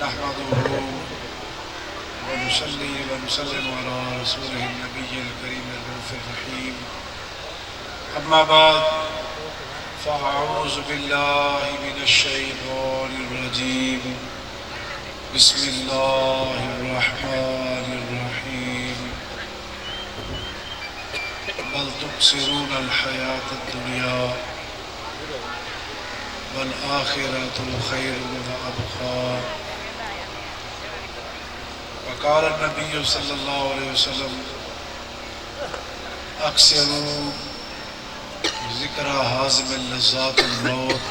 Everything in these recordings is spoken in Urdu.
نحمده ونصلي ونسلم على رسوله النبي الكريم الرؤوف الرحيم أما بعد فأعوذ بالله من الشيطان الرجيم بسم الله الرحمن الرحيم بل تؤثرون الحياة الدنيا والآخرة خير وأبقى وقال النبي صلى الله عليه وسلم أكثروا ذکر حازم اللذات الموت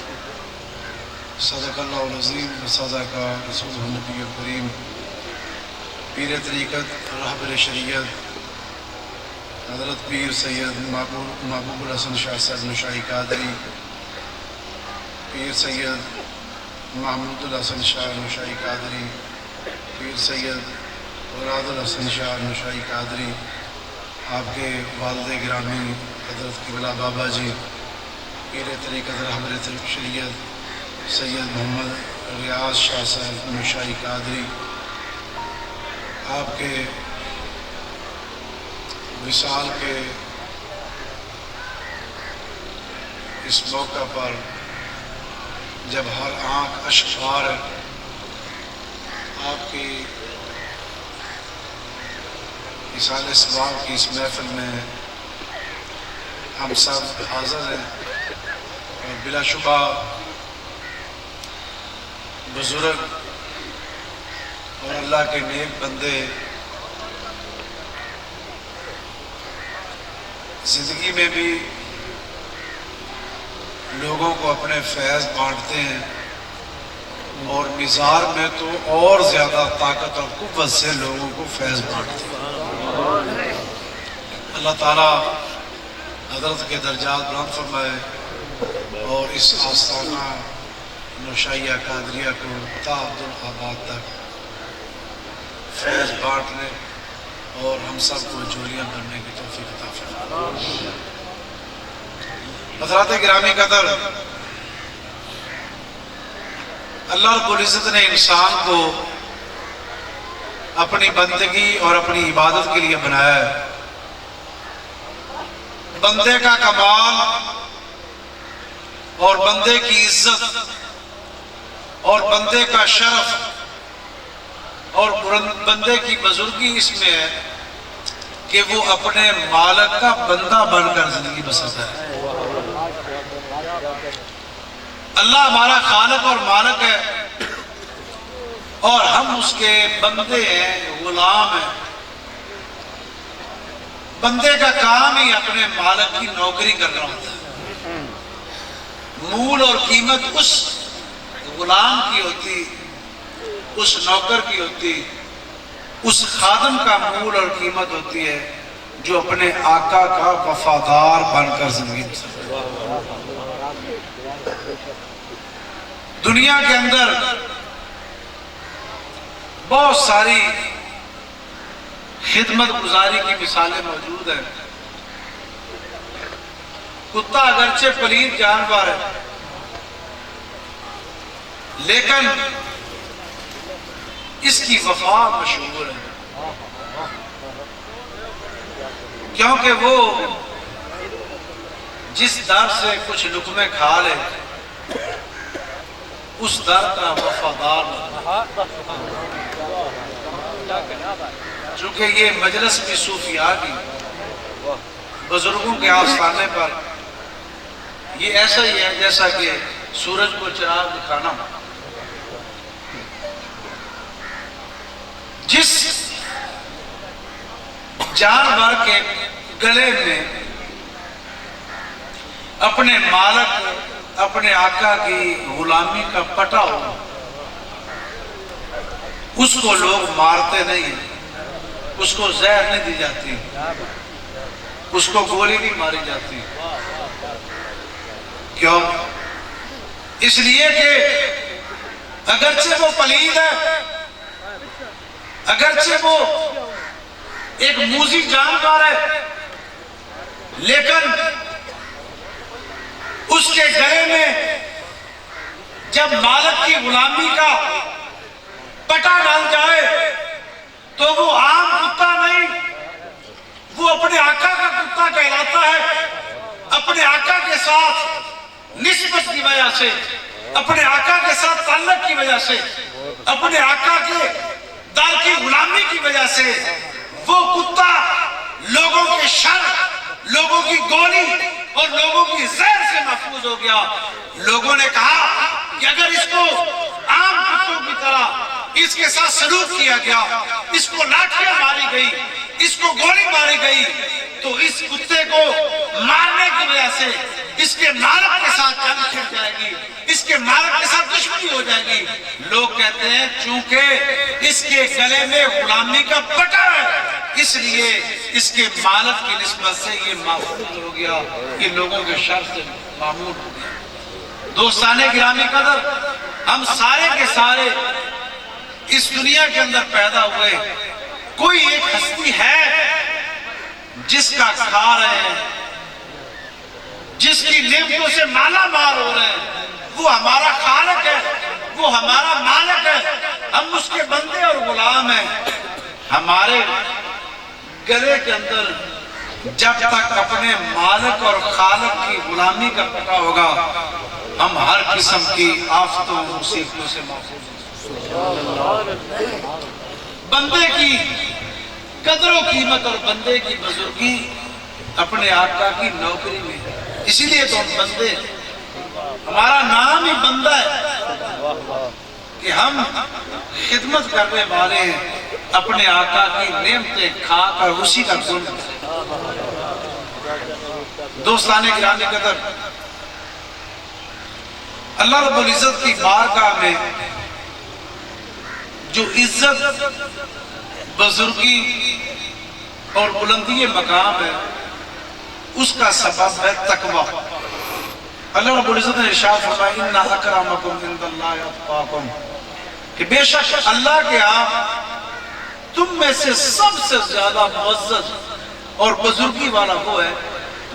صدق اللہ العظیم وصدق رسولہ النبی الکریم۔ پیر طریقت رہبر شریعت حضرت پیر سید محبوب الحسن شاہ صاحب نشائی قادری، پیر سید محمود الحسن شاہ نشائی قادری، پیر سید مراد الحسن شاہ نشائی قادری، آپ کے والد گرامی حضرت قبلہ بابا جی پیر طریقت رہبر شریعت سید محمد ریاض شاہ صاحب نشائی قادری، آپ کے وصال کے اس موقع پر جب ہر آنکھ اشعار آپ کی اصال ثواب کی اس محفل میں ہم سب حاضر ہیں، اور بلا شبہ بزرگ اور اللہ کے نیک بندے زندگی میں بھی لوگوں کو اپنے فیض بانٹتے ہیں، اور مزار میں تو اور زیادہ طاقت اور قوت سے لوگوں کو فیض بانٹتے ہیں۔ اللہ تعالیٰ حضرت کے درجات بلند فرمائے، اور اس آستانہ نشائیہ قادریہ کو تا عبدالآباد تک فیض بانٹنے اور ہم سب کو جولیاں بننے کی توفیق عطا فرمائے۔ حضرات گرامی قدر، اللہ رب العزت نے انسان کو اپنی بندگی اور اپنی عبادت کے لیے بنایا ہے۔ بندے کا کمال اور بندے کی عزت اور بندے کا شرف اور بندے کی بزرگی اس میں ہے کہ وہ اپنے مالک کا بندہ بن کر زندگی بسر کرے۔ اللہ ہمارا خالق اور مالک ہے، اور ہم اس کے بندے ہیں، غلام ہیں۔ بندے کا کام ہی اپنے مالک کی نوکری کرنا ہوتا ہے۔ مول اور قیمت اس غلام کی ہوتی، اس نوکر کی ہوتی، اس خادم کا مول اور قیمت ہوتی ہے جو اپنے آقا کا وفادار بن کر زندگی بسر کرے۔ دنیا کے اندر بہت ساری خدمت گزاری کی مثالیں موجود ہیں۔ کتا اگرچہ پلید جانور ہے، لیکن اس کی وفا مشہور ہے، کیونکہ وہ جس در سے کچھ لقمے کھا لے اس در کا وفادار ہے۔ چونکہ یہ مجلس بھی صوفیاء کی بزرگوں کے آستانے پر یہ ایسا ہی ہے جیسا کہ سورج کو چراغ دکھانا۔ جس جانور کے گلے میں اپنے مالک اپنے آقا کی غلامی کا پٹا ہو، اس کو لوگ مارتے نہیں ہیں، اس کو زہر نہیں دی جاتی، اس کو گولی نہیں ماری جاتی۔ کیوں؟ اس لیے کہ اگرچہ وہ پلید ہے، اگرچہ وہ ایک موذی جانور ہے، لیکن اس کے گلے میں جب مالک کی غلامی کا تو وہ عام کتا نہیں، وہ اپنے آقا کا کتا کہلاتا ہے۔ اپنے آقا کے ساتھ نسبت کی وجہ سے، اپنے آقا کے ساتھ تعلق کی وجہ سے، اپنے آقا کے در کی غلامی کی وجہ سے وہ کتا لوگوں کے شر، لوگوں کی گولی اور لوگوں کی زہر سے محفوظ ہو گیا۔ لوگوں نے کہا کہ اگر اس کو عام کتوں کی طرح اس کے ساتھ سلوک کیا گیا، اس کو لاٹھیاں ماری گئی، اس کو گولی ماری گئی، تو اس کتے کو مارنے کی وجہ سے اس کے مالک کے ساتھ جنگ چھڑ جائے گی، اس کے مالک کے ساتھ دشمنی ہو جائے گی۔ لوگ کہتے ہیں چونکہ اس کے گلے میں غلامی کا پٹا ہے، اس لیے اس کے مالک کی نسبت سے یہ محفوظ ہو گیا، یہ لوگوں کے شر سے معمول ہو گیا۔ دوستان گرامی قدر، ہم سارے کے سارے اس دنیا کے اندر پیدا ہوئے، کوئی ایک ہستی ہے جس کا کھا رہے ہیں، جس کی نعمتوں سے مالا مال ہو رہے ہیں، وہ ہمارا خالق ہے، وہ ہمارا مالک ہے، ہم اس کے بندے اور غلام ہیں۔ ہمارے گلے کے اندر جب تک اپنے مالک اور خالق کی غلامی کا پتہ ہوگا، ہم ہر قسم کی آفتوں مصیبتوں سے محفوظ ہیں۔ بندے کی قدر و قیمت اور بندے کی بزرگی اپنے آقا کی نوکری میں ہے، اسی لیے تو ہم بندے، ہمارا نام ہی بندہ ہے کہ ہم خدمت کرنے والے ہیں، اپنے آقا کی نعمتیں کھا کر اسی کا گن کریں۔ دوستان گرامی قدر، اللہ رب العزت کی بارگاہ میں جو عزت، بزرگی اور بلندی مقام ہے، اس کا سبب ہے تقوی۔ اللہ رب العزت نے ارشاد فرمایا ان اکرمکم عند اللہ اتقاکم، کہ بے شک اللہ کے ہاں تم میں سے سب سے زیادہ معزز اور بزرگی والا وہ ہے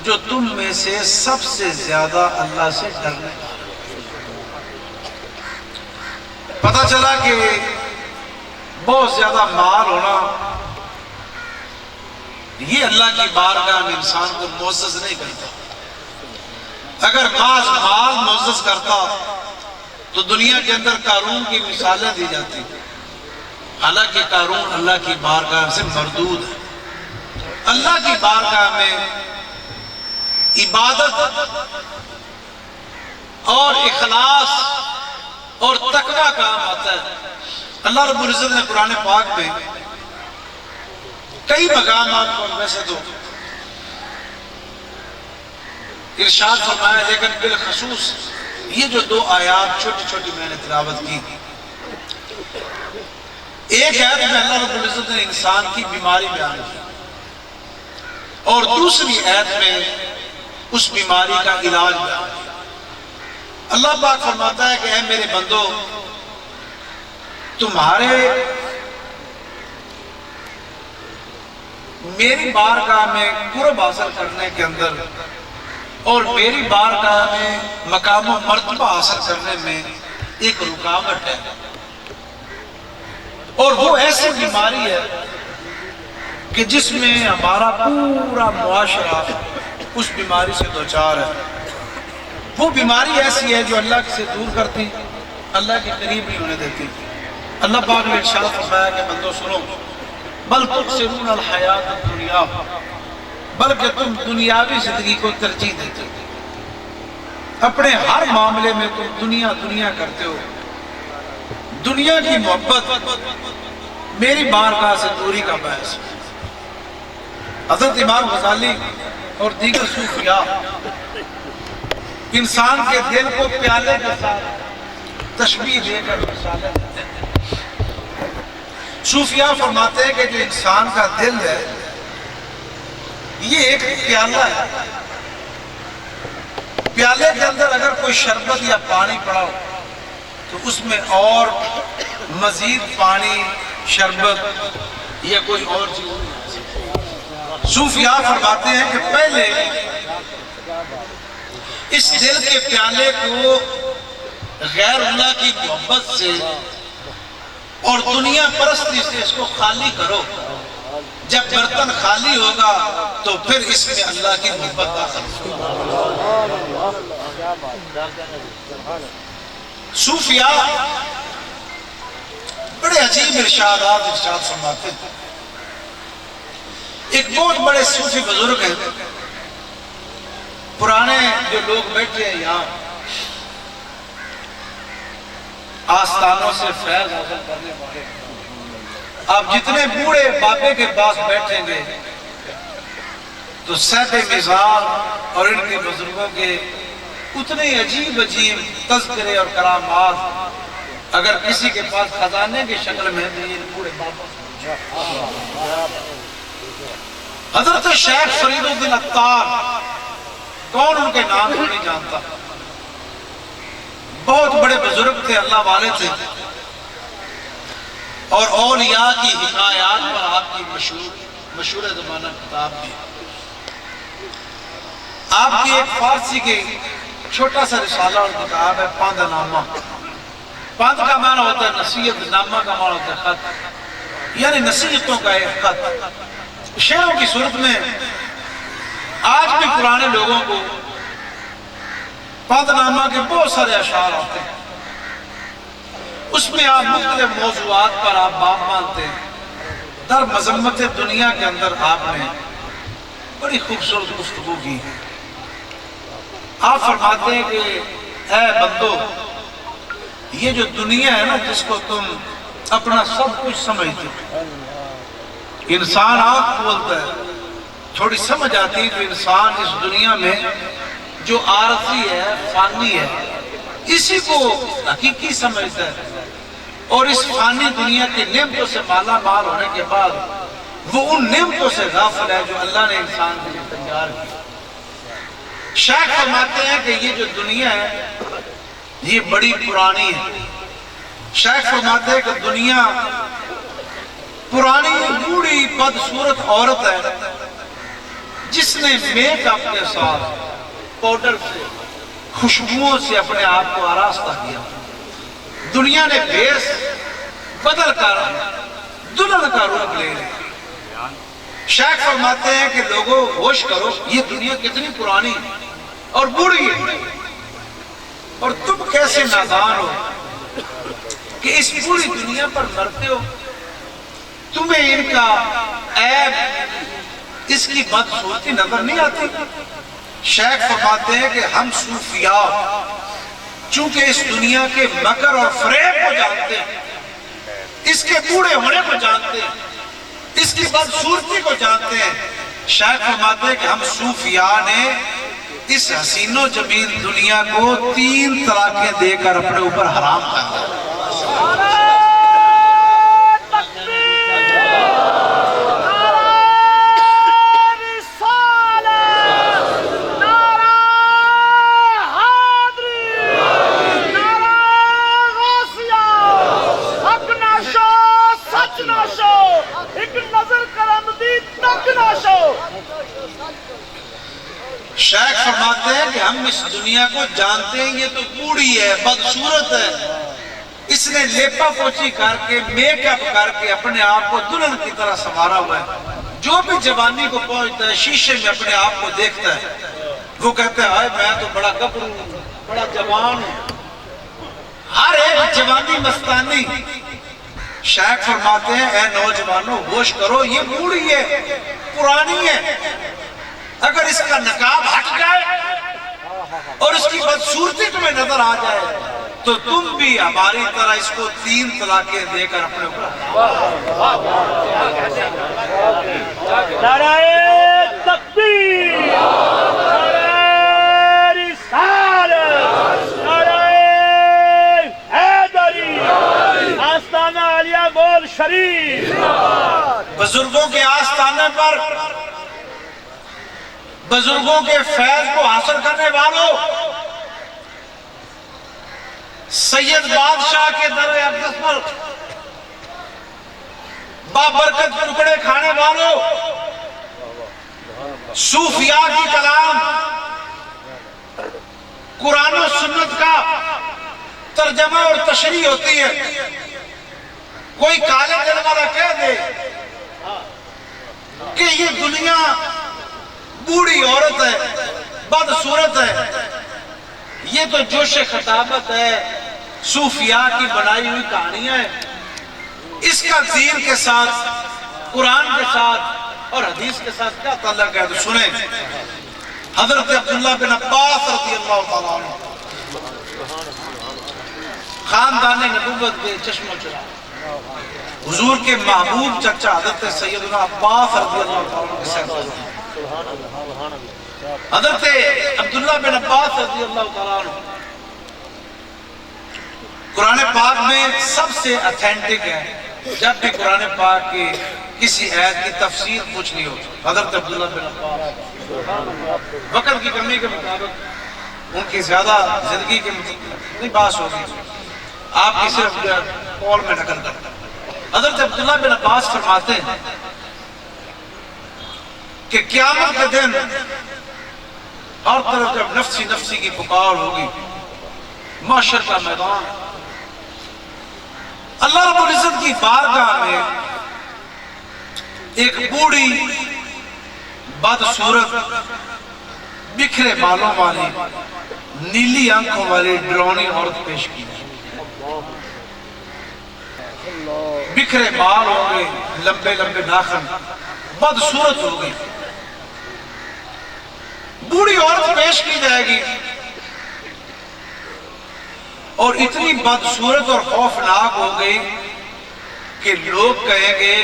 جو تم میں سے سب سے زیادہ اللہ سے ڈرنے والا۔ پتہ چلا کہ بہت زیادہ مال ہونا یہ اللہ کی بارگاہ میں انسان کو معزز نہیں کرتا۔ اگر بعض مال معزز کرتا تو دنیا کے اندر قارون کی مثالیں دی جاتی، حالانکہ قارون اللہ کی بارگاہ سے مردود ہے۔ اللہ کی بارگاہ میں عبادت اور اخلاص اور تقوی کام آتا ہے۔ اللہ رب العزت نے قرآن پاک میں کئی مقامات پر ویسے تو ارشاد فرمایا، لیکن بالخصوص یہ جو دو آیات چھوٹی چھوٹی میں نے تلاوت کی، ایک آیت میں اللہ رب العزت نے انسان کی بیماری بیان کی اور دوسری آیت میں اس بیماری کا علاج بیان کیا۔ اللہ پاک فرماتا ہے کہ اے میرے بندو، تمہارے میری بارگاہ میں قرب حاصل کرنے کے اندر اور میری بارگاہ میں مقام و مرتبہ حاصل کرنے میں ایک رکاوٹ ہے، اور وہ ایسی بیماری ہے کہ جس میں ہمارا پورا معاشرہ اس بیماری سے دوچار ہے۔ وہ بیماری ایسی ہے جو اللہ سے دور کرتی، اللہ کے قریب نہیں ہونے دیتی۔ اللہ پاک نے ارشاد فرمایا کہ بندو سنو، بل تؤثرون الحیات الدنیا، بلکہ تم دنیاوی زندگی کو ترجیح دیتے ہو، اپنے ہر معاملے میں تم دنیا دنیا کرتے ہو۔ دنیا کی محبت میری بارگاہ سے دوری کا باعث ہے۔ حضرت امام غزالی اور دیگر صوفیاء انسان کے دل کو پیالے کے ساتھ تشبیہ دے کر مثالیں دیتے ہیں۔ صوفیاء فرماتے ہیں کہ جو انسان کا دل ہے یہ ایک پیالہ ہے، پیالے کے اندر اگر کوئی شربت یا پانی پڑا ہو تو اس میں اور مزید پانی، شربت یا کوئی اور چیز۔ صوفیاء فرماتے ہیں کہ پہلے اس دل کے پیالے کو غیر اللہ کی محبت سے اور دنیا پرستی سے اس کو خالی کرو. جب برتن خالی ہوگا تو پھر اس میں اللہ کی محبت داخل ہوگی. صوفیاء بڑے عجیب ارشاد فرماتے ہیں. ایک بہت بڑے صوفی بزرگ ہیں، پرانے جو لوگ بیٹھے ہیں یہاں آستانوں سے فیض حاصل کرنے والے، آپ جتنے بوڑھے بابے کے پاس بیٹھیں گے تو سہتے مزاج اور ان کے بزرگوں کے اتنے عجیب عجیب تذکرے اور کرامات اگر کسی کے پاس خزانے کی شکل میں تو یہ بوڑھے بابوں سے. حضرت شیخ فرید الدین عطار، کون ان کے نام کو نہیں جانتا، بہت بڑے بزرگ تھے، اللہ والے تھے، اور اولیاء کی حکایات پر آپ کی مشہور زمانہ کتاب بھی. آپ کی ایک فارسی کی چھوٹا سا رسالہ اور کتاب ہے پاند نامہ. پاند کا معنی ہوتا ہے نصیحت، نامہ کا معنی ہوتا ہے خط، یعنی نصیحتوں کا ایک خط. شعروں کی صورت میں آج بھی پرانے لوگوں کو پاند نامہ کے بہت سارے اشعار آتے ہیں. اس میں آپ مختلف موضوعات پر آپ باب مانتے ہیں. در مذمت دنیا کے اندر آپ نے بڑی خوبصورت گفتگو کی. آپ فرماتے ہیں کہ اے بندو، یہ جو دنیا ہے نا جس کو تم اپنا سب کچھ سمجھتے ہو، انسان آپ بولتا ہے، تھوڑی سمجھ آتی ہے کہ انسان اس دنیا میں جو عارضی ہے، فانی ہے، اسی کو حقیقی سمجھتا ہے، اور اس فانی دنیا کی نعمتوں سے مالا مال ہونے کے بعد وہ ان نعمتوں سے غافل ہے جو اللہ نے انسان کے لیے تیار کی. شیخ فرماتے ہیں کہ یہ جو دنیا ہے یہ بڑی پرانی ہے. شیخ فرماتے ہیں کہ دنیا پرانی بوڑھی بدصورت عورت ہے جس نے میک اپ کے ساتھ پاؤڈر سے خوشبوؤں سے اپنے آپ کو آراستہ کیا. دنیا نے بھیس بدل کر دلہن کا روپ لے لیا. شیخ فرماتے ہیں کہ لوگوں ہوش کرو، یہ دنیا کتنی پرانی اور بوڑھی ہے، اور تم کیسے نادان ہو کہ اس پوری دنیا پر مرتے ہو. تمہیں ان کا عیب، اس کی بدصورتی نظر نہیں آتی. شیخ فرماتے ہیں کہ ہم صوفیاء چونکہ اس دنیا کے مکر اور فریب کو جانتے ہیں، اس کے بوڑھے ہونے کو جانتے ہیں، اس کی بدصورتی کو جانتے ہیں. شیخ فرماتے ہیں کہ ہم صوفیاء نے اس حسین و جمیل دنیا کو 3 طلاقیں دے کر اپنے اوپر حرام کر دیا. شیخ فرماتے ہیں کہ ہم اس دنیا کو جانتے ہیں، یہ تو بوڑھی ہے، بدصورت ہے، اس نے لیپا پوچھی کر کے میک اپ کر کے اپنے آپ کو دلہن کی طرح سنوارا ہوا ہے. جو بھی جوانی کو پہنچتا ہے شیشے میں اپنے آپ کو دیکھتا ہے، وہ کہتا ہے ہائے میں تو بڑا گبرو ہوں، بڑا جوان ہوں. ہر ایک جوانی مستانی. شیخ فرماتے ہیں اے نوجوانوں ہوش کرو، یہ بوڑھی ہے، پرانی ہے. اگر اس کا نقاب ہٹ جائے اور اس کی بدصورتی تمہیں نظر آ جائے تو تم بھی ہماری طرح اس کو 3 طلاقیں دے کر اپنے اوپر. نعرہ تکبیر، نعرہ رسالت، نعرہ حیدری، آستانہ عالیہ گول شریف. بزرگوں کے آستانے پر بزرگوں کے فیض کو حاصل کرنے والوں، سید بادشاہ کے در اقدس پر بابرکت ٹکڑے کھانے والوں، صوفیاء کی کلام قرآن و سنت کا ترجمہ اور تشریح ہوتی ہے. کوئی کالے دل والا کہہ دے کہ یہ دنیا بوڑھی عورت ہے، بدصورت ہے، یہ تو جوش خطابت ہے، صوفیاء کی بنائی ہوئی کہانیاں ہیں، اس کا دین کے ساتھ، قرآن کے ساتھ اور حدیث کے ساتھ کیا تعلق ہے؟ تو سنیں حضرت عبداللہ بن عباس رضی اللہ تعالیٰ عنہ، خاندان نبوت کے چشم و چراغ، حضور کے محبوب چچا حضرت سیدنا عباس رضی اللہ تعالیٰ عنہ کے ساتھ، حضرت عبداللہ بن عباس رضی اللہ تعالیٰ عنہ قرآن پاک میں سب سے اتھینٹک ہے۔ جب بھی قرآن پاک کی کسی آیت کی تفسیر پوچھنی ہو، حضرت عبداللہ بن عباس، وقت کی کمی کے مطابق ان کی زیادہ زندگی کے مطابق نہیں باس ہوگی، آپ کی صرف قول میں نقل کرتا۔ حضرت عبداللہ بن عباس فرماتے ہیں کہ قیامت کے دن ہر طرف جب نفسی نفسی کی پکار ہوگی، محشر کا میدان، اللہ رب العزت کی بارگاہ میں ایک بوڑھی بدصورت بکھرے بالوں والی نیلی آنکھوں والی ڈرونی عورت پیش کی، بکھرے بال ہو گئے، لمبے لمبے ناخن، بدصورت ہو گئی، بوڑھی عورت پیش کی جائے گی اور اتنی بدصورت اور خوفناک ہو گئی کہ لوگ کہیں گے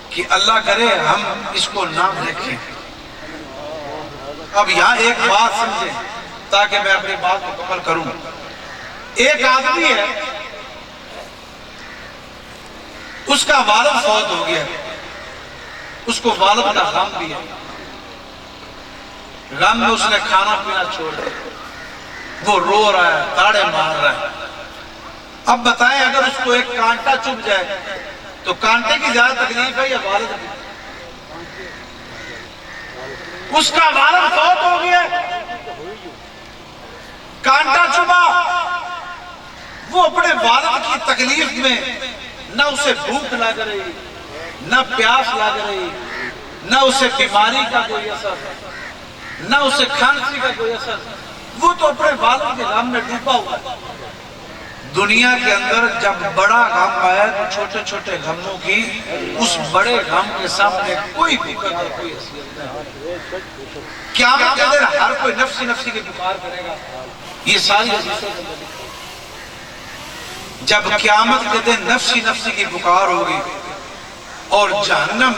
کہ اللہ کرے ہم اس کو نہ دیکھیں۔ اب یہاں ایک بات سمجھیں تاکہ میں اپنی بات کو مکمل کروں۔ ایک آدمی ہے، اس کا والد فوت ہو گیا، اس کو والد کا غم بھی ہے، غم میں اس نے کھانا پینا چھوڑ دیا، وہ رو رہا ہے، تاڑے مار رہا ہے۔ اب بتائیں اگر اس کو ایک کانٹا چبھ جائے تو کانٹے کی زیادہ تکلیف ہے یا والد کی؟ اس کا والد فوت ہو گیا، کانٹا چبھا، وہ اپنے والد کی تکلیف میں نہ اسے بھوک لگ رہی، نہ پیاس لگ رہی، نہ اسے بیماری کا کوئی اثر، نہ اسے کھانسی کا کوئی اثر، وہ تو اپنے والد کے غم میں ڈوبا ہوا ہے۔ دنیا کے اندر جب بڑا غم آیا تو چھوٹے چھوٹے غموں کی اس بڑے غم کے سامنے کوئی فکر اور کوئی حیثیت نہیں۔ قیامت کے دن ہر کوئی نفسی نفسی کی پکار کرے گا، یہ ساری حدیثوں کے اندر لکھا ہے۔ جب قیامت کے دن نفسی نفسی کی پکار ہوگی اور جہنم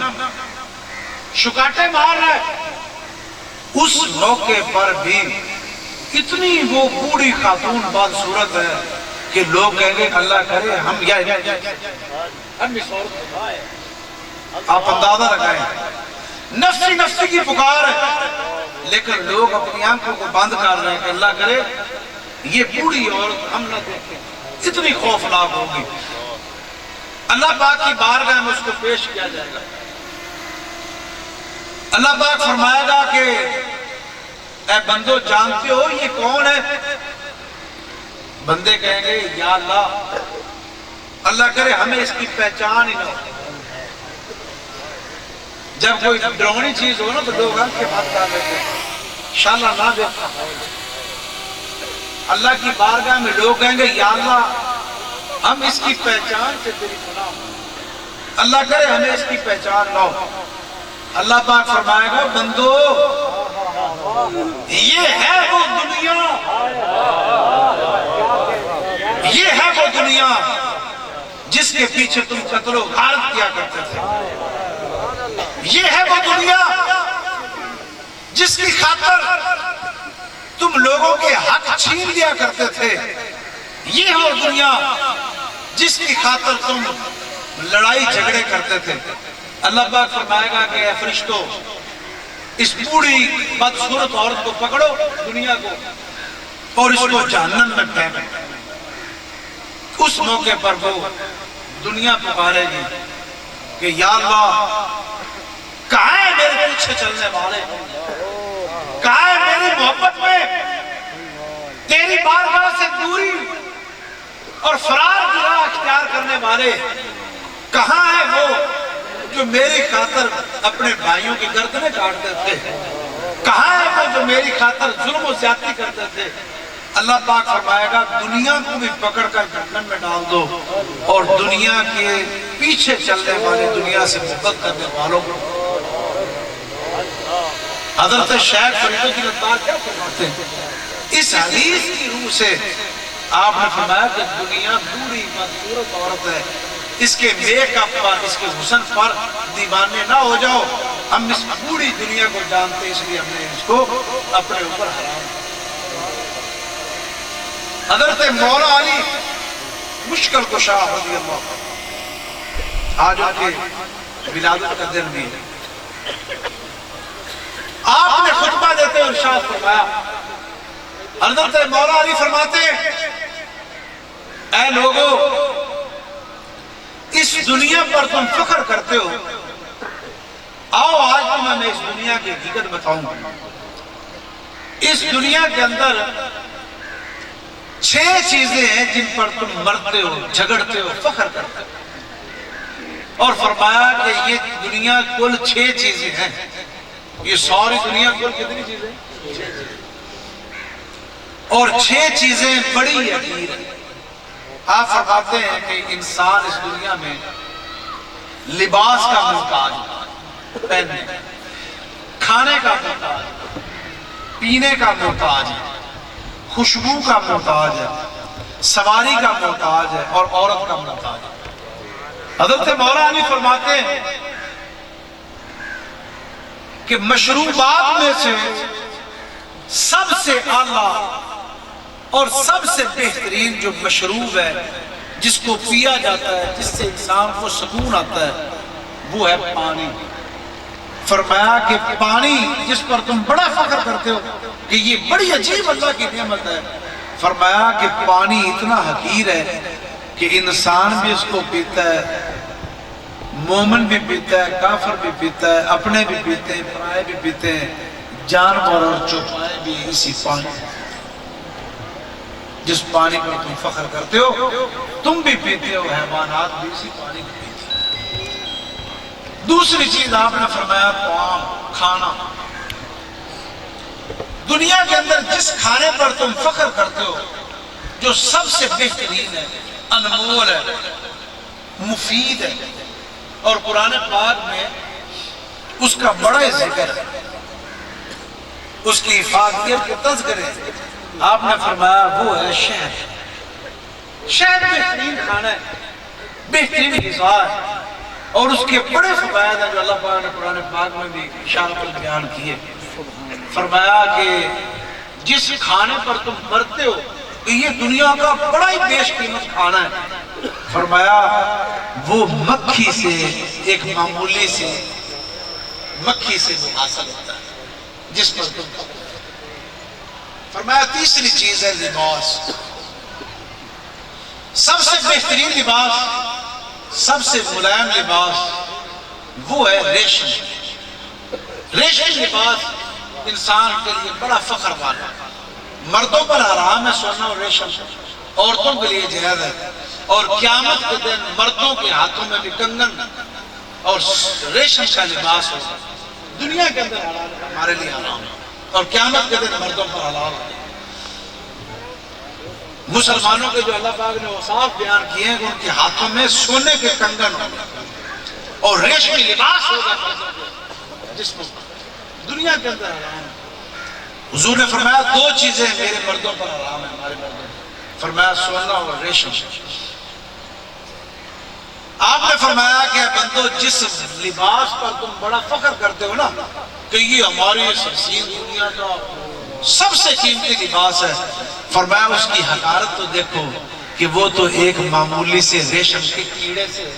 شکاٹے مار رہا ہے، اس موقع پر بھی اتنی وہ بوڑھی خاتون بدصورت ہے کہ لوگ کہیں گے اللہ کرے ہم یا آپ اندازہ لگائیں، نفسی نفسی کی پکار ہے، لیکن لوگ اپنی آنکھوں کو بند کر رہے ہیں کہ اللہ کرے یہ بوڑھی عورت ہم نہ دیکھیں، اتنی خوفناک ہوگی۔ اللہ پاک کی بارگاہ میں اس کو پیش کیا جائے گا، اللہ پاک فرمائے گا کہ اے بندو جانتے ہو یہ کون ہے؟ بندے کہیں گے یا اللہ، اللہ کرے ہمیں اس کی پہچان ہی نہ ہو۔ جب کوئی ڈراؤنی چیز ہو نا تو لوگ ہم کے بات کر لیتے ہیں، انشاءاللہ نہ دیکھا۔ اللہ کی بارگاہ میں لوگ کہیں گے یا اللہ ہم اس کی پہچان سے تیری پناہ ہو، اللہ کرے ہمیں اس کی پہچان نہ ہو۔ اللہ پاک فرمائے گا بندو یہ ہے وہ دنیا، یہ ہے وہ دنیا جس کے پیچھے تم قتل و غارت کیا کرتے تھے، یہ ہے وہ دنیا جس کی خاطر تم لوگوں کے حق چھین لیا کرتے تھے، یہ ہے وہ دنیا جس کی خاطر تم لڑائی جھگڑے کرتے تھے۔ اللہ پاک فرمائے گا کہ اے فرشتوں اس بوڑھی بدصورت عورت کو پکڑو دنیا کو اور اس کو جہنم میں پھینکو۔ اس موقع پر وہ دنیا پکارے گی کہ یا اللہ کہاں ہے میرے پیچھے چلنے والے، کہاں ہے میری محبت میں تیری بارگاہ سے دوری اور فرار کی راہ اختیار کرنے والے کہاں ہیں وہ جو میری خاطر اپنے بھائیوں کی گردنیں کاٹتے تھے؟ کہاں ہے وہ جو میری خاطر ظلم و زیادتی کرتے تھے؟ اللہ پاک فرمائے گا دنیا کو بھی پکڑ کر جہنم میں ڈال دو اور دنیا کے پیچھے چلنے والے دنیا سے محبت کرنے والوں کو۔ حضرت شیخ فرید کی لطار کیا فرماتے ہیں؟ اس حدیث کی روح سے آپ نے فرمایا کہ دنیا بوڑھی بدصورت عورت ہے، اس کے میک اپ پر، اس کے حسن پر دیوانے نہ ہو جاؤ۔ ہم اس بوڑھی دنیا کو جانتے اس لیے ہم نے اس کو اپنے اوپر حرام کیا۔ حضرت مولا علی مشکل کشا رضی اللہ عنہ، آج ان کے ولادت کا دن بھی ہے، آپ نے خطبہ دیتے ہوئے ارشاد فرمایا، حضرت مولا علی فرماتے ہیں اے لوگو اس دنیا پر تم فخر کرتے ہو، آؤ آج تمہیں میں اس دنیا کی حقیقت بتاؤں گا۔ اس دنیا کے اندر 6 چیزیں ہیں جن پر تم مرتے ہو، جھگڑتے ہو، فخر کرتے ہو، اور فرمایا کہ یہ دنیا کل 6 چیزیں ہیں۔ یہ ساری دنیا کل کتنی چیزیں؟ 6 چیزیں، اور 6 چیزیں بڑی حقیر ہیں۔ آپ فرماتے ہیں کہ انسان اس دنیا میں لباس کا محتاج ہے، پہننے، کھانے کا محتاج ہے، پینے کا محتاج ہے، خوشبو کا محتاج ہے، سواری کا محتاج ہے، اور عورت کا محتاج ہے۔ حضرت مولا علی فرماتے ہیں کہ مشروبات میں سے سب سے اعلیٰ اور سب سے بہترین جو مشروب ہے، جس کو پیا جاتا ہے، جس سے انسان کو سکون آتا ہے، وہ ہے پانی۔ فرمایا کہ پانی جس پر تم بڑا فخر کرتے ہو کہ یہ بڑی عجیب اللہ کی نعمت ہے، فرمایا کہ پانی اتنا حقیر ہے کہ انسان بھی اس کو پیتا ہے، مومن بھی پیتا ہے، کافر بھی پیتا ہے، اپنے بھی پیتے ہیں، پرائے بھی پیتے ہیں، جانور اور چوپائے بھی اسی پانی۔ جس پانی پر تم فخر کرتے ہو تم بھی پیتے ہو، حیوانات بھی اسی پانی کو پیتے ہیں۔ دوسری چیز آپ نے فرمایا طعام، کھانا۔ دنیا کے اندر جس کھانے پر تم فخر کرتے ہو جو سب سے بہترین ہے، انمول ہے، مفید ہے، اور قرآن پاک میں اس کا بڑا ذکر ہے، اس کی حفاظت کے تذکرے، آپ نے فرمایا وہ ہے شہد۔ شہد بہترین کھانا ہے، بہترین غذا ہے، اور اس کے بڑے فوائد ہیں جو اللہ پاک نے قرآن پاک میں بھی اشارت بیان کیے۔ فرمایا کہ جس کھانے پر تم مرتے ہو یہ دنیا کا بڑا ہی بیش قیمت کھانا ہے، فرمایا وہ مکھی سے، ایک معمولی سے مکھی سے وہ حاصل ہوتا ہے جس پر تم۔ فرمایا تیسری چیز ہے لباس۔ سب سے بہترین لباس، سب سے ملائم لباس وہ ہے ریشم۔ ریشم لباس انسان کے لیے بڑا فخر والا، مردوں پر حرام ہے سونا اور ریشم، عورتوں کے لیے جائز ہے، اور قیامت کے دن مردوں کے ہاتھوں میں بھی کنگن اور ریشم کا لباس ہوگا۔ دنیا کے اندر حلال ہے، ہمارے لیے حرام ہے، اور قیامت کے دن مردوں پر حلال ہے۔ مسلمانوں کے جو اللہ پاک نے اوصاف بیان کیے ہیں کہ ان کے ہاتھوں میں سونے کے کنگن ہوں گے اور ریشمی لباس ہوگا جس میں دنیا کے اندر حرام ہے۔ حضور نے فرمایا 2 چیزیں میرے مردوں پر حرام ہیں، ہمارے مردوں پر، فرمایا سونا اور ریشم۔ آپ نے فرمایا کہ بندو جس لباس پر تم بڑا فخر کرتے ہو نا کہ یہ ہماری حسین دنیا کا سب سے قیمتی لباس ہے، فرمایا اس کی حقارت تو دیکھو کہ وہ تو ایک معمولی سے ریشم کے کیڑے سے۔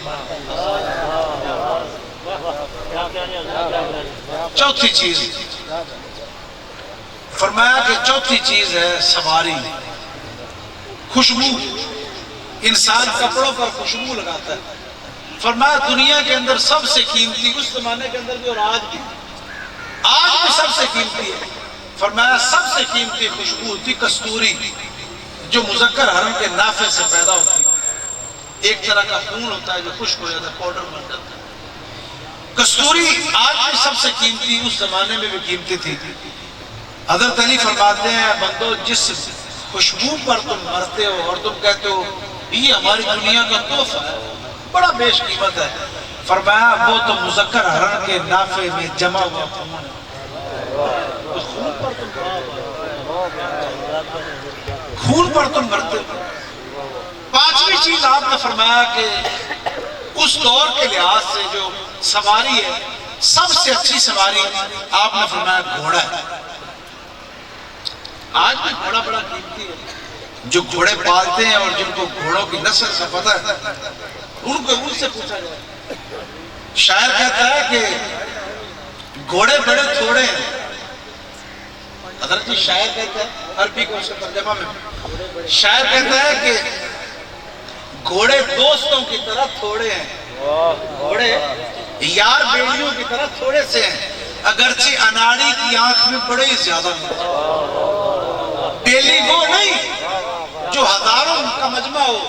چوتھی چیز فرمایا کہ چوتھی چیز ہے سواری، خوشبو۔ انسان کپڑوں پر خوشبو لگاتا ہے، فرمایا دنیا کے اندر سب سے قیمتی، اس زمانے کے اندر بھی اور آج بھی سب سے قیمتی ہے، فرمایا سب سے قیمتی خوشبو تھی کستوری، جو مذکر حرم کے نافع سے پیدا ہوتی ہے، ایک طرح کا خون ہوتا ہے جو خشک ہو جاتا ہے، پاؤڈر بن جاتا ہے۔ کستوری آج بھی سب سے قیمتی، اس زمانے میں بھی قیمتی تھی۔ حضرت علی فرماتے ہیں بندو جس خوشبو پر تم مرتے ہو اور تم کہتے ہو یہ ہماری دنیا کا تحفہ ہے، بڑا بیش قیمت ہے، فرمایا وہ تو مذکر حرم کے نافع میں جمع ہوا خون ہے۔ تو خون پر تم مرتے ہو۔ پانچویں چیز آپ نے فرمایا کہ اس دور کے لحاظ سے جو سواری ہے، سب سے اچھی سواری آپ نے فرمایا گھوڑا ہے۔ آج بھی گھوڑا بڑا قیمتی ہے۔ جو گھوڑے پالتے ہیں اور جن کو گھوڑوں کی نسل کا پتہ ہے، ان سے پوچھا جائے۔ شاعر کہتا ہے کہ گھوڑے بڑے تھوڑے ہیں۔ حضرت جی شاعر کہتا ہے، عربی کو اس کا ترجمہ میں شاعر کہتا ہے کہ گھوڑے دوستوں کی طرح تھوڑے ہیں، گھوڑے یار بیڑیوں کی طرح تھوڑے سے ہیں، اگرچہ اناڑی کی آنکھ میں بڑے زیادہ ہیں۔ بیلی وہ نہیں جو ہزاروں کا مجمع ہو،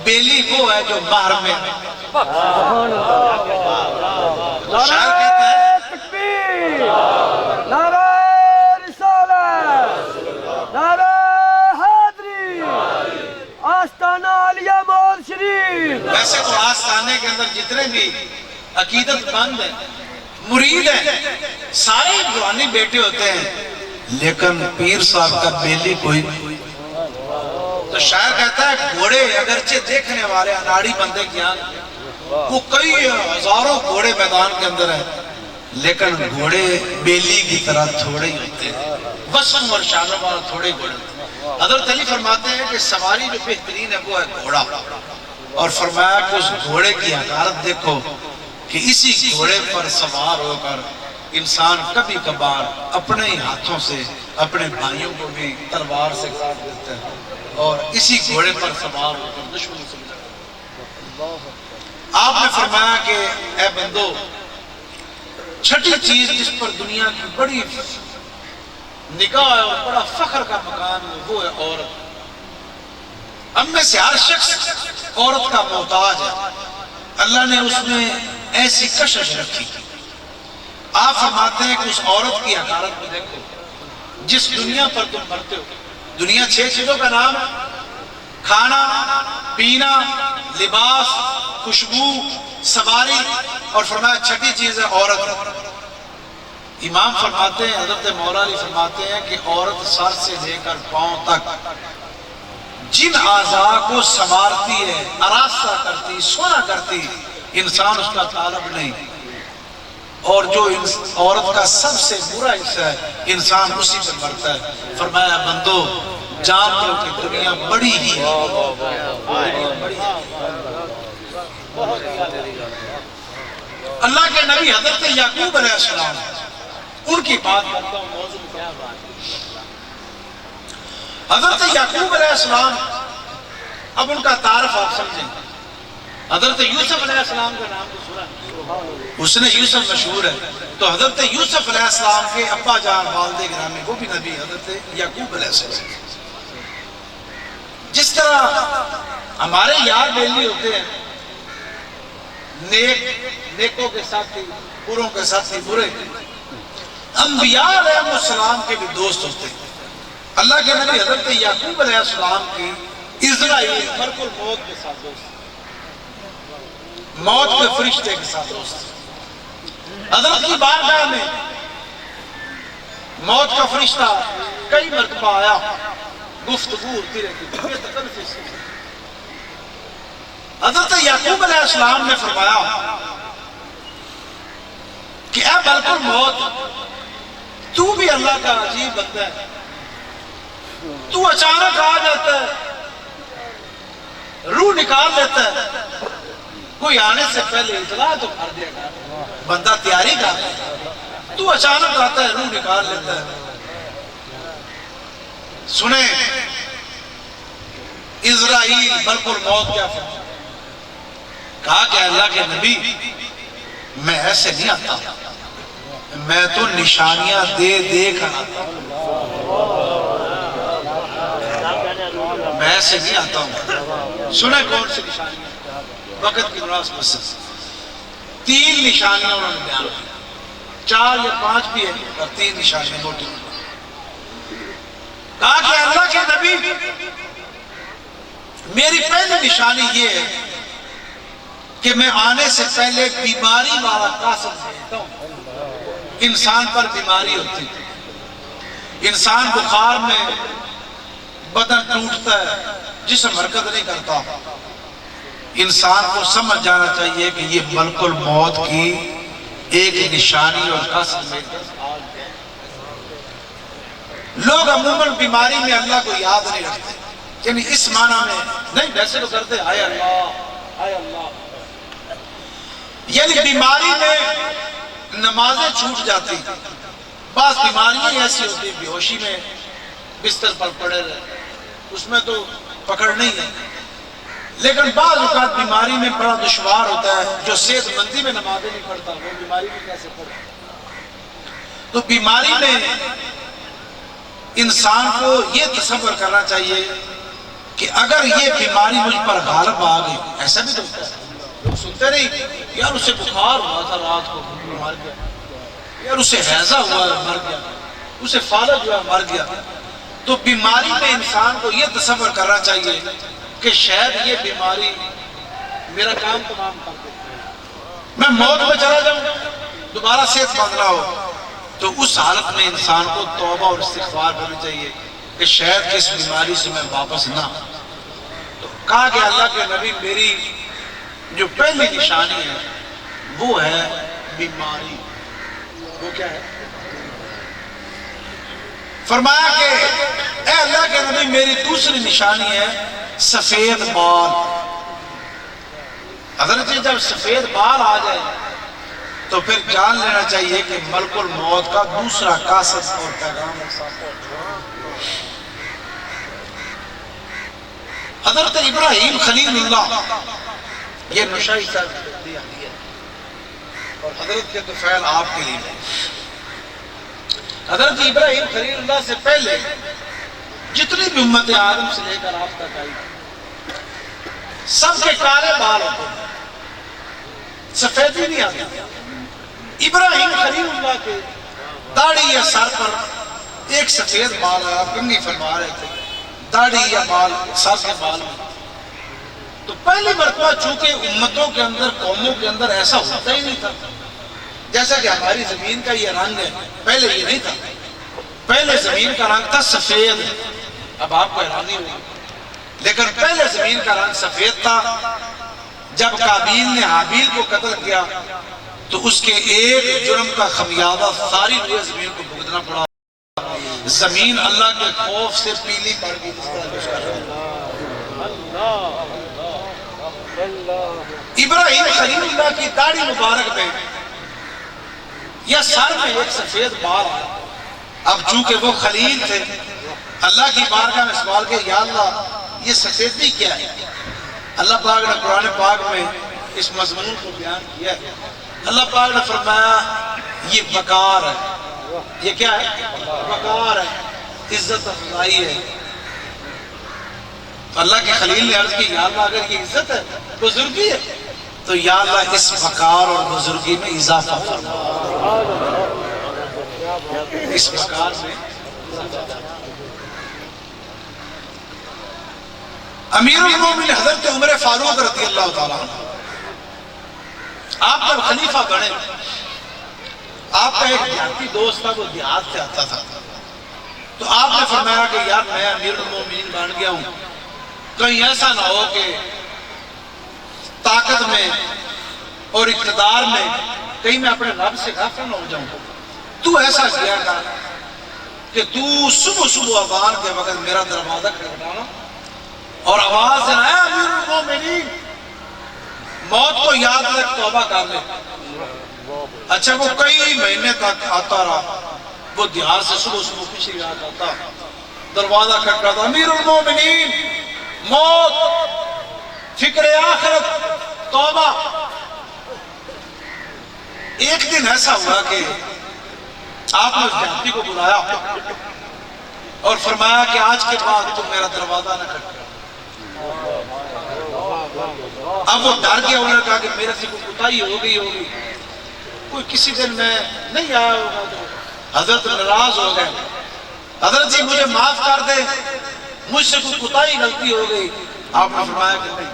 بیلی وہ ہے جو باہر میں۔ شاعر کہتا ہے تکبیر، نعرہ رسالت، نعرہ حیدری، آستانہ عالیہ مول شریف۔ ویسے تو آستانے کے اندر جتنے بھی عقیدت مند ہیں، مرید ہیں، سارے روحانی بیٹے ہوتے ہیں، لیکن پیر صاحب کا بیلی کوئی نہیں۔ تو شاعر کہتا ہے گھوڑے اگرچہ دیکھنے والے اناڑی بندے کی آنکھ، وہ کئی ہزاروں گھوڑے میدان کے اندر ہیں، لیکن گھوڑے بیلی کی طرح تھوڑے ہی ہوتے ہیں، وسم اور شانوں والا تھوڑے گھوڑے ہوتے ہیں۔ حضرت علی فرماتے ہیں کہ سواری جو بہترین ہے وہ ہے گھوڑا، اور فرمایا کہ اس گھوڑے کی حقارت دیکھو کہ اسی گھوڑے پر سوار ہو کر انسان کبھی کبھار اپنے ہی ہاتھوں سے اپنے بھائیوں کو بھی تلوار سے کاٹ دیتا ہے، اور اسی گھوڑے پر سوار ہو کر دشمنوں سے لڑتا ہے۔ آپ نے فرمایا کہ اے بندو، چھٹی چیز جس پر دنیا کی بڑی نگاہ اور بڑا فخر کا مقام ہے وہ ہے عورت۔ ہم میں سے ہر شخص عورت کا محتاج ہے، اللہ نے اس میں ایسی کشش رکھی۔ آپ فرماتے ہیں کہ اس عورت کی حقارت کو دیکھو جس دنیا پر تم مرتے ہو۔ دنیا 6 چیزوں کا نام ہے: کھانا، پینا، لباس، خوشبو، سواری، اور فرمایا چھٹی چیز ہے عورت۔ امام فرماتے ہیں، حضرت مولا علی فرماتے ہیں کہ عورت سر سے لے کر پاؤں تک جن اعضاء کو سنوارتی ہے، آراستہ کرتی، سونا کرتی، انسان اس کا طالب نہیں، اور جو عورت کا سب سے برا حصہ ہے انسان اسی پر مرتا ہے۔ فرمایا بندو جان لو کہ دنیا بڑی ہی ہے۔ اللہ کے نبی حضرت یعقوب علیہ السلام، ان کی بات کرتا ہوں، موضوع کیا بات ہے۔ حضرت یعقوب علیہ السلام، اب ان کا تعارف آپ سمجھیں۔ حضرت یوسف علیہ السلام کا نام تو سنا ہے، اس نے یوسف مشہور ہے، تو حضرت یوسف علیہ السلام کے ابا جان والد گرامی وہ بھی نبی حضرت یعقوب علیہ السلام۔ جس طرح ہمارے یار بیلی ہوتے ہیں، نیکوں کے ساتھی، بروں کے ساتھی برے، انبیاء علیہ السلام کے بھی دوست ہوتے ہیں۔ اللہ کے نبی حضرت یعقوب علیہ السلام کی اسرائیل ملک الموت کے ساتھ دوست، موت کے فرشتے کے ساتھ دوست۔ حضرت کی بارگاہ میں موت کا فرشتہ کئی مرتبہ آیا، گفتگو ہوتی رہتی تھی۔ حضرت یعقوب علیہ السلام نے فرمایا کہ اے ملک الموت، تو بھی اللہ کا عجیب بندہ ہے، تو اچانک آ جاتا ہے، روح نکال لیتا ہے، کوئی آنے سے پہلے اطلاع تو کر دیا گا، بندہ تیاری کرتا ہے، تو اچانک آتا ہے، روح نکال لیتا ہے۔ سنیں اسرائیل ملک الموت کیا فرمایا؟ کہا کہ اللہ کے نبی میں ایسے نہیں آتا، میں تو نشانیاں دے دے کر آتا ہوں، میں ایسے نہیں آتا ہوں. سنیں کون سی نشانیاں وقت کی مناسبت سے 3 نشانیاں انہوں نے بیان کی. 4 یا 5 بھی ہے اور 3 نشانیاں موٹی. کہا کہ اللہ کے نبی میری پہلی نشانی یہ ہے کہ میں آنے سے پہلے بیماری والا قاسم دیتا ہوں. انسان پر بیماری ہوتی ہے, انسان بخار میں بدن ٹوٹتا ہے, جسم حرکت نہیں کرتا. انسان کو سمجھ جانا چاہیے کہ یہ ملک الموت کی ایک نشانی اور قاسم ہے. لوگ عموماً بیماری میں اللہ کو یاد نہیں رکھتے, یعنی اس معنی میں نہیں, ویسے تو کرتے ہائے اللہ ہائے اللہ, یعنی بیماری میں نمازیں چھوٹ جاتی. بعض بیماریاں ایسی ہوتی ہیں بے ہوشی میں بستر پر پڑے رہے, اس میں تو پکڑ نہیں ہے. لیکن بعض اوقات بیماری میں بڑا دشوار ہوتا ہے, جو صحت مندی میں نمازیں نہیں پڑھتا وہ بیماری میں کیسے پڑھے. تو بیماری میں انسان کو یہ تصور کرنا چاہیے کہ اگر یہ بیماری مجھ پر غالب آ گئی, ایسا بھی تو ہوتا ہے, لوگ سنتے نہیں یار اسے بخار ہوا تھا رات کو مر گیا, یار اسے ہیضہ ہوا مر گیا, اسے فالج ہوا مر گیا. تو بیماری میں انسان کو یہ تصور کرنا چاہیے کہ شاید یہ بیماری میرا کام تمام کر دے, میں موت میں چلا جاؤں, دوبارہ صحت مند نہ ہو. تو اس حالت میں انسان کو توبہ اور استغفار کرنی چاہیے کہ شاید کہ اس بیماری سے میں واپس نہ. تو کہا کہ اللہ کے نبی میری جو پہلی نشانی ہے وہ ہے بیماری. وہ کیا ہے؟ فرمایا کہ اے اللہ کے نبی میری دوسری نشانی ہے سفید بال. حضرت جب سفید بال آ جائے تو پھر جان لینا چاہیے کہ ملک الموت کا دوسرا قاصد اور پیغام حضرت ابراہیم خلیل اللہ, یہ نشائی صاحب دیا اور حضرت کے طفیل آپ کے لیے. حضرت ابراہیم خلیل اللہ سے پہلے جتنی بھی امت آدم سے لے کر آپ تک آئی سب کے کالے بال ہوتے ہیں, سفیدی نہیں آتی. ابراہیم خلیل اللہ کے داڑھی یا سر پر ایک سفید بال ہے, آپ کنگھی فرما رہے تھے, داڑھی یا بال سر کے بال میں. تو پہلی مرتبہ چونکہ امتوں کے اندر قوموں کے اندر ایسا ہوتا ہی نہیں تھا, جیسا کہ ہماری زمین کا یہ رنگ ہے, پہلے یہ نہیں تھا. پہلے زمین کا رنگ تھا سفید, اب آپ کو حیرانی ہوئی, لیکن پہلے زمین کا رنگ سفید تھا. جب قابیل نے حابیل کو قتل کیا تو اس کے ایک جرم کا خمیازہ ساری زمین کو بھگتنا پڑا. زمین اللہ کے خوف سے پیلی پڑ گئی. ابراہیم خلیل اللہ کی داڑھی مبارک میں یا سر میں ایک سفید بال ہے. اب چونکہ وہ خلیل تھے, اللہ کی بارگاہ میں سوال کیا یا اللہ یہ سفیدی کیا ہے؟ اللہ پاک نے قرآن پاک میں اس مضمون کو بیان کیا ہے. اللہ پاک نے فرمایا یہ وقار ہے. یہ کیا ہے؟ وقار ہے, عزت افضائی ہے. اللہ کے خلیل نے عرض کی یا اللہ اگر یہ عزت ہے بزرگی ہے تو یا اللہ اس وقار اور بزرگی میں اضافہ فرما, اس وقار میں. امیر المومنین حضرت عمر فاروق رضی اللہ تعالیٰ عنہ آپ جب خلیفہ بنے, آپ کا ایک دیہاتی دوست تھا, وہ دیہات سے آتا تھا. تو آپ نے فرمایا کہ یار میں امیر المومنین بن گیا ہوں, کہیں ایسا نہ ہو کہ طاقت میں اور اقتدار میں کہیں میں اپنے رب سے غافل نہ ہو جاؤں. تو ایسا کیا کر کہ تو صبح صبح اذان کے وقت میرا دروازہ کھٹکھٹانا اور آواز دینا اے امیر المومنین موت کو یاد رکھ توبہ کر لے. اچھا وہ کئی مہینے تک آتا رہا, وہ دیہات سے صبح صبح پچھلی رات آتا, دروازہ کھٹکھٹاتا, امیر المومنین موت, فکر آخرت, توبہ. ایک دن ایسا ہوا کہ آپ نے اس دیہاتی کو بلایا اور فرمایا کہ آج کے بعد تم میرا دروازہ نہ کھٹکھٹانا. اب وہ ڈر گیا، انہوں نے کہا کہ میرے سے کوئی کوتاہی ہو گئی ہوگی، کوئی کسی دن میں نہیں آیا ہوگا، تو حضرت ناراض ہو گئے، حضرت جی مجھے معاف کر دے، مجھ سے کوئی کوتاہی غلطی ہو گئی۔ آپ نے فرمایا کہ نہیں۔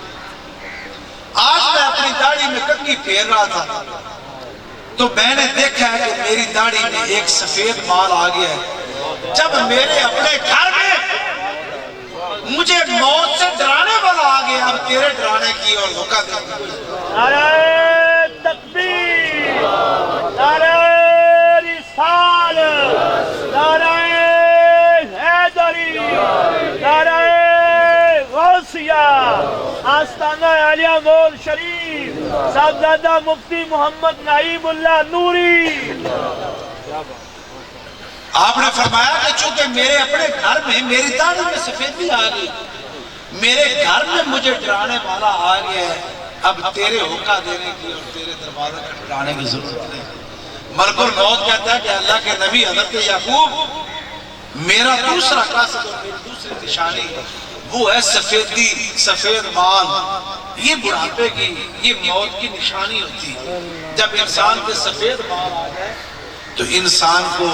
آج میں اپنی داڑھی میں کنگھی پھیر رہا تھا تو میں نے دیکھا ہے کہ میری داڑھی میں ایک سفید بال آ گیا ہے۔ جب میرے اپنے گھر میں مجھے موت سے ڈرانے والا آ گیا، اب تیرے ڈرانے کی اور دھوکہ دینے کی۔ نعرہ تکبیر، نعرہ رسالت، نعرہ حیدری، نعرہ غوثیہ، آستانہ عالیہ مول شریف، صاحبزادہ مفتی محمد نعیم اللہ نوری۔ آپ نے فرمایا کہ چونکہ میرے اپنے گھر میں میری داڑھی میں سفیدی آ گئی، میرے گھر میں مجھے ڈرانے والا آ گیا ہے، اب تیرے ہوکا دینے کی اور تیرے دروازے کا ڈرانے کی ضرورت نہیں۔ ملک الموت کہتا ہے کہ اللہ کے نبی حضرت یعقوب، میرا دوسرا قصد اور میری دوسری نشانی وہ ہے سفیدی، سفید بال۔ یہ بڑھاپے کی، یہ موت کی نشانی ہوتی ہے۔ جب انسان کے سفید بال آ گئے تو انسان کو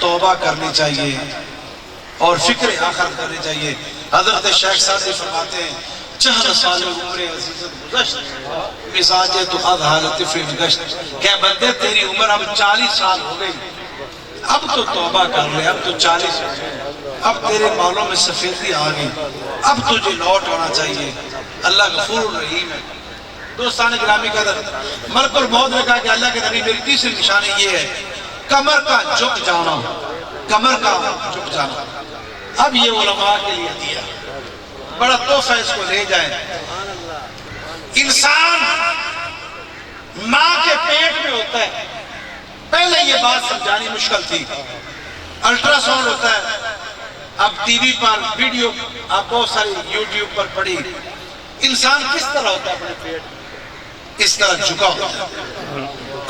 توبہ کرنی چاہیے اور فکر آخرت کرنی چاہیے۔ حضرت شیخ سعدی فرماتے ہیں، چہل سال عمر عزیزت گزشت، مزاج تو خد حالت فیل گشت، کہ بندے تیری عمر اب 40 سال ہو گئی، اب تو توبہ کر لے، اب تو 40 ہو گئے، اب تیرے بالوں میں سفیدی آ گئی، اب تجھے لوٹ آنا چاہیے۔ اللہ غفور الرحیم ہے۔ دوستان گرامی کا ملک الموت نے کہا کہ اللہ کے نبی میری تیسری نشانی یہ ہے کمر کا جھک جانا، کمر کا جھک جانا۔ اب یہ علماء کے لیے دیا بڑا تحفہ، اس کو لے جائیں۔ انسان ماں کے پیٹ میں ہوتا ہے، پہلے یہ بات سمجھانی مشکل تھی، الٹرا ساؤنڈ ہوتا ہے، اب ٹی وی پر ویڈیو آپ بہت ساری یوٹیوب پر پڑھی، انسان کس طرح ہوتا ہے اپنے پیٹ میں؟ اس طرح جھکا ہوتا ہے،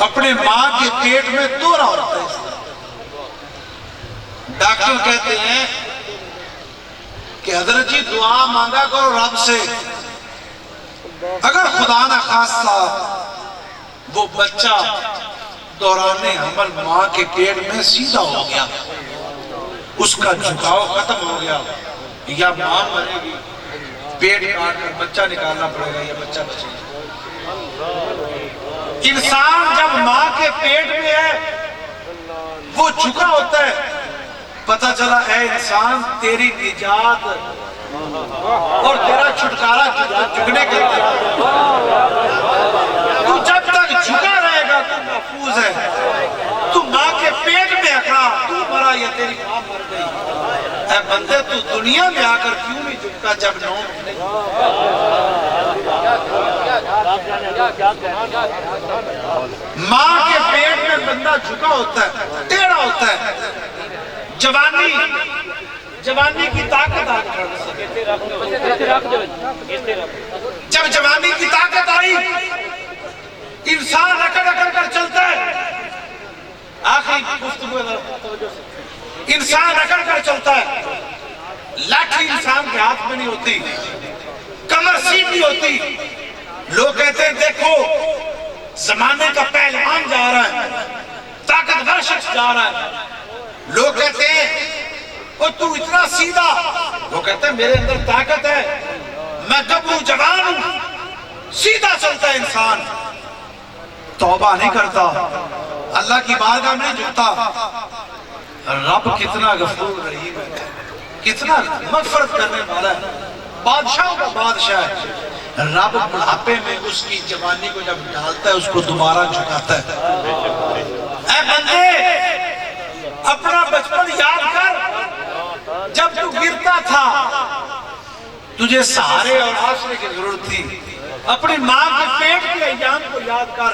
اپنے ماں کے پیٹ میں توڑا ہوتا ہے اس طرح۔ ڈاکٹر کہتے ہیں کہ حضرت جی دعا مانگا کرو رب سے، اگر خدا نہ خواستہ وہ بچہ دوران حمل ماں کے پیٹ میں سیدھا ہو گیا، اس کا جھکاؤ ختم ہو گیا، یا ماں مرے گی، پیٹ کاٹ کر بچہ نکالنا پڑے گا، یا بچہ بچے گا۔ انسان جب ماں کے پیٹ میں ہے وہ جھکا ہوتا ہے، پتہ چلا اے انسان تیری نجات اور تیرا چھٹکارا جھکنے کے لیے، تو جب تک جھکا رہے گا تو محفوظ ہے۔ تو ماں کے پیٹ میں اکڑا، تو مرا یا تیری ماں مر گئی، اے بندے تو دنیا میں آ کر کیوں نہیں جھکتا جب نوم نہیں؟ ماں کے پیٹ میں بندہ جھکا ہوتا ہے، ٹیڑھا ہوتا ہے۔ جوانی کی طاقت آ گئی، جب جوانی کی طاقت آئی انسان اکڑ اکڑ کر چلتا ہے، آخری گفتگو انسان اکڑ کر چلتا ہے، لاٹھی انسان کے ہاتھ میں نہیں ہوتی، کمر سیدھی ہوتی، لوگ کہتے ہیں دیکھو زمانے کا پہلوان جا رہا ہے، طاقتور شخص جا رہا ہے، لوگ کہتے ہیں اور تو اتنا سیدھا، وہ کہتے ہیں میرے اندر طاقت ہے، میں گبرو جوان ہوں، سیدھا چلتا ہے انسان، توبہ نہیں کرتا، اللہ کی بارگاہ میں نہیں جھکتا۔ رب کتنا غفور رحیم ہے، کتنا مغفرت کرنے والا ہے، بادشاہوں کا بادشاہ ہے۔ رب بڑھاپے میں اس کی جوانی کو جب ڈالتا ہے اس کو دوبارہ جھکاتا ہے۔ اے بندے اپنا بچپن یاد کر، جب تو گرتا تھا تجھے سہارے اور آسرے کی ضرورت تھی، اپنی ماں کے پیٹ کے ایام کو یاد کر،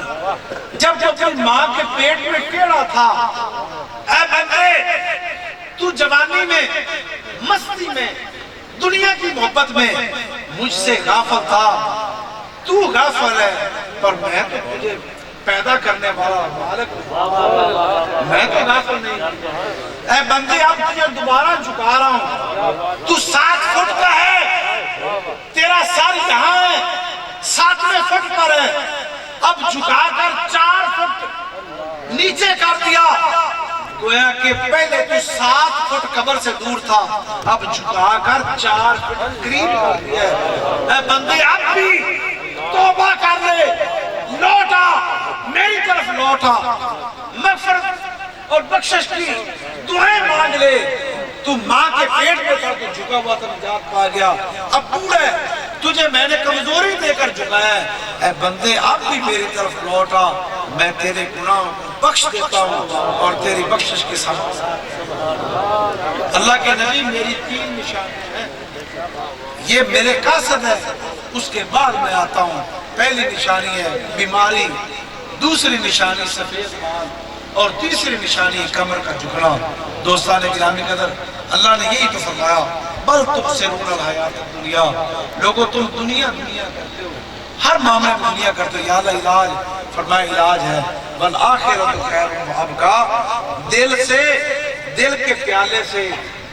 جب اپنی ماں کے پیٹ میں ٹیڑھا تھا۔ اے بندے تو جوانی میں، مستی میں، دنیا کی محبت میں مجھ سے غافل تھا، تو غافل ہے، پر میں تو تجھے پیدا کرنے والا مالک ہوں، میں تو غافل نہیں۔ اے بندے اب تجھے دوبارہ جھکا رہا ہوں، تو 7 فٹ کا ہے، میرا سر یہاں ہے 7ویں فٹ پر ہے، اب جھکا کر 4 فٹ نیچے کر دیا، گویا کہ پہلے تو 7 فٹ قبر سے دور تھا، اب جھکا کر 4 فٹ قریب کر دیا ہے۔ اے بندے اب بھی توبہ کر لے، لوٹا میری طرف لوٹا، مغفرت اور بخشش کی دعائیں مانگ لے۔ تو ماں کے پیٹ میں تھا، تو جھکا ہوا تھا، نجات پا گیا، اب بوڑھا ہے، تجھے میں نے کمزوری دے کر جھکایا ہے، اے بندے اب بھی میری طرف لوٹا، میں تیرے گناہوں کو بخش دیتا ہوں اور تیری بخشش کے ساتھ۔ اللہ کے نبی میری 3 نشانیاں ہیں، یہ میرے قاصد ہے، اس کے بعد میں آتا ہوں۔ پہلی نشانی ہے بیماری، دوسری نشانی سفید بال، اور تیسری نشانی کمر کا جھکنا۔ دوستان گرامی قدر، اللہ نے یہی تو فرمایا، بل تبصرون الحیات الدنیا، لوگوں تم دنیا دنیا کرتے ہو، ہر معاملے میں دنیا کرتے ہو، یا اللہ علاج، فرمایا علاج ہے، والآخرۃ خیر و ابقیٰ، دل سے، دل کے پیالے سے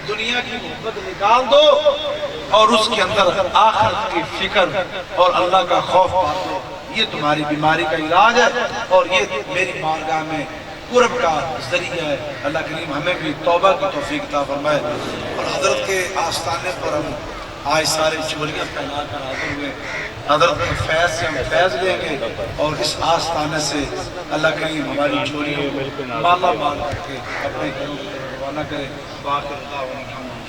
دنیا کی محبت نکال دو اور اس کے اندر آخرت کی فکر اور اللہ کا خوف پا دو، یہ تمہاری بیماری کا علاج ہے اور یہ میری بارگاہ میں قرب کا ذریعہ ہے۔ اللہ کریم ہمیں بھی توبہ کی توفیق عطا فرمائے، اور حضرت کے آستانے پر ہم آج سارے چولیاں پہنا کر حاضر ہوئے، حضرت کے فیض سے ہم فیض لیں گے اور اس آستانے سے اللہ کریم ہماری چولیوں مالا مال کر کے اپنے گھروں کو روانہ کرے۔ باقر اللہ